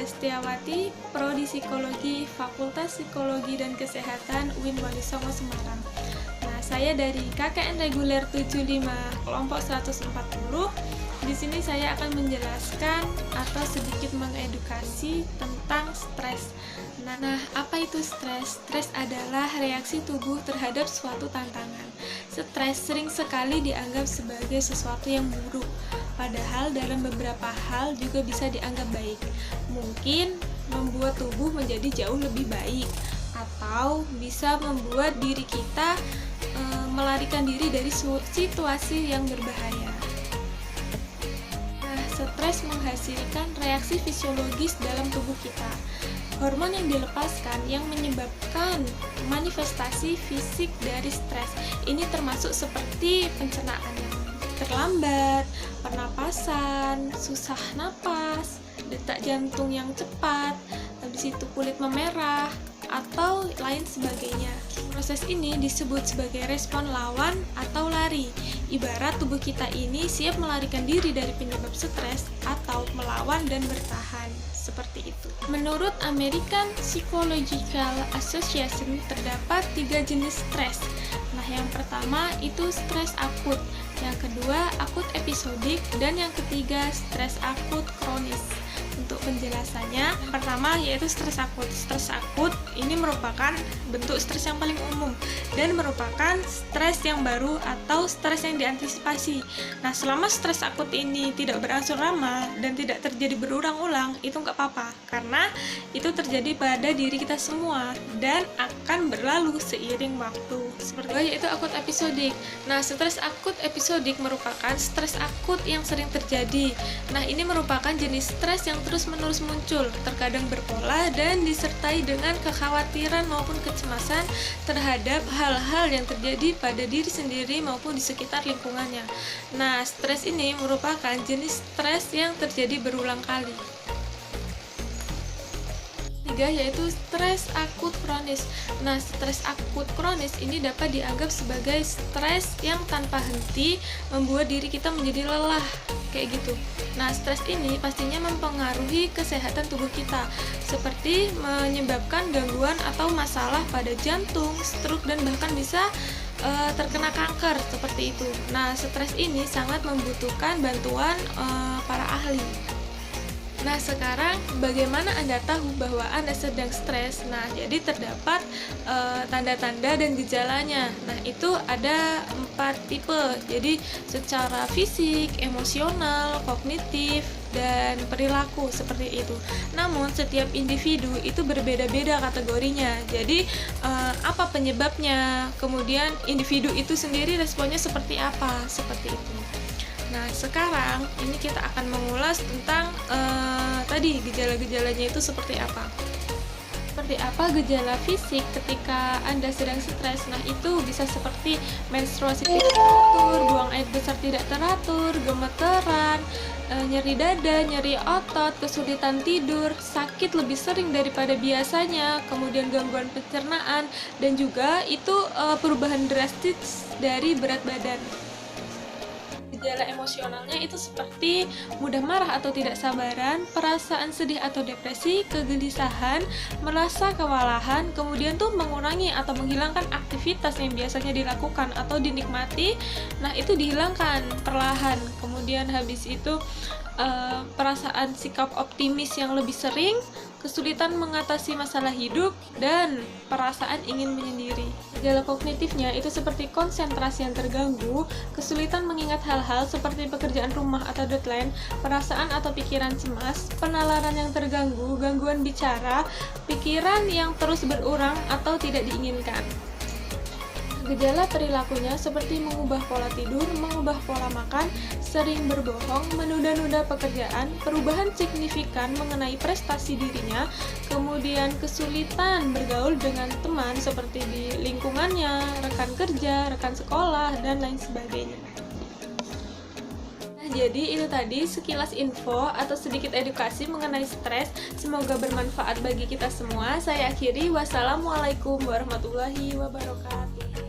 Anda Setiawati, Prodi Psikologi, Fakultas Psikologi dan Kesehatan UIN Wonosobo Semarang. Nah, saya dari KKN Reguler 75 kelompok 140. Di sini saya akan menjelaskan atau sedikit mengedukasi tentang stres. Nah, apa itu stres? Stres adalah reaksi tubuh terhadap suatu tantangan. Stres sering sekali dianggap sebagai sesuatu yang buruk, padahal dalam beberapa hal juga bisa dianggap baik. Mungkin membuat tubuh menjadi jauh lebih baik, atau bisa membuat diri kita melarikan diri dari situasi yang berbahaya. Stres menghasilkan reaksi fisiologis dalam tubuh kita. Hormon yang dilepaskan yang menyebabkan manifestasi fisik dari stres. Ini termasuk seperti pencernaan yang terlambat, pernapasan, susah napas, detak jantung yang cepat, habis itu kulit memerah, atau lain sebagainya. Proses ini disebut sebagai respon lawan atau lari. Ibarat tubuh kita ini siap melarikan diri dari penyebab stres atau melawan dan bertahan. Seperti itu. Menurut American Psychological Association terdapat 3 jenis stres. Nah, yang pertama itu stres akut, yang kedua akut episodik, dan yang ketiga stres akut kronis. Untuk penjelasannya, pertama yaitu stres akut. Stres akut ini merupakan bentuk stres yang paling umum dan merupakan stres yang baru atau stres yang diantisipasi. Nah, selama stres akut ini tidak berlangsung lama dan tidak terjadi berulang-ulang, itu nggak apa-apa, karena itu terjadi pada diri kita semua dan akan berlalu seiring waktu. Seperti itu yaitu akut episodik. Nah, stres akut episodik merupakan stres akut yang sering terjadi. Nah, ini merupakan jenis stres yang terus-menerus muncul, terkadang berpola dan disertai dengan kekhawatiran maupun kecemasan terhadap hal-hal yang terjadi pada diri sendiri maupun di sekitar lingkungannya. Nah, stres ini merupakan jenis stres yang terjadi berulang kali. Yaitu stres akut kronis. Nah, stres akut kronis ini dapat dianggap sebagai stres yang tanpa henti membuat diri kita menjadi lelah, kayak gitu. Nah, stres ini pastinya mempengaruhi kesehatan tubuh kita, seperti menyebabkan gangguan atau masalah pada jantung, stroke, dan bahkan bisa terkena kanker, seperti itu. Nah, stres ini sangat membutuhkan bantuan para ahli. Nah, sekarang bagaimana Anda tahu bahwa Anda sedang stres? Nah, jadi terdapat tanda-tanda dan gejalanya. Nah, itu ada 4 tipe. Jadi, secara fisik, emosional, kognitif, dan perilaku, seperti itu. Namun, setiap individu itu berbeda-beda kategorinya. Jadi, apa penyebabnya? Kemudian, individu itu sendiri responnya seperti apa? Seperti itu. Nah, sekarang ini kita akan mengulas tentang tadi gejala-gejalanya itu seperti apa. Seperti apa gejala fisik ketika Anda sedang stres? Nah, itu bisa seperti menstruasi tidak teratur, buang air besar tidak teratur, gemeteran, nyeri dada, nyeri otot, kesulitan tidur, sakit lebih sering daripada biasanya, kemudian gangguan pencernaan, dan juga itu perubahan drastis dari berat badan. Gejala emosionalnya itu seperti mudah marah atau tidak sabaran, perasaan sedih atau depresi, kegelisahan, merasa kewalahan, kemudian tuh mengurangi atau menghilangkan aktivitas yang biasanya dilakukan atau dinikmati. Nah, itu dihilangkan perlahan. Kemudian habis itu perasaan sikap optimis yang lebih sering, kesulitan mengatasi masalah hidup, dan perasaan ingin menyendiri. Gejala kognitifnya itu seperti konsentrasi yang terganggu, kesulitan mengingat hal-hal seperti pekerjaan rumah atau deadline, perasaan atau pikiran cemas, penalaran yang terganggu, gangguan bicara, pikiran yang terus berulang atau tidak diinginkan. Gejala perilakunya seperti mengubah pola tidur, mengubah pola makan, sering berbohong, menunda-nunda pekerjaan, perubahan signifikan mengenai prestasi dirinya, kemudian kesulitan bergaul dengan teman seperti di lingkungannya, rekan kerja, rekan sekolah, dan lain sebagainya. Jadi itu tadi sekilas info atau sedikit edukasi mengenai stres. Semoga bermanfaat bagi kita semua. Saya akhiri. Wassalamualaikum warahmatullahi wabarakatuh.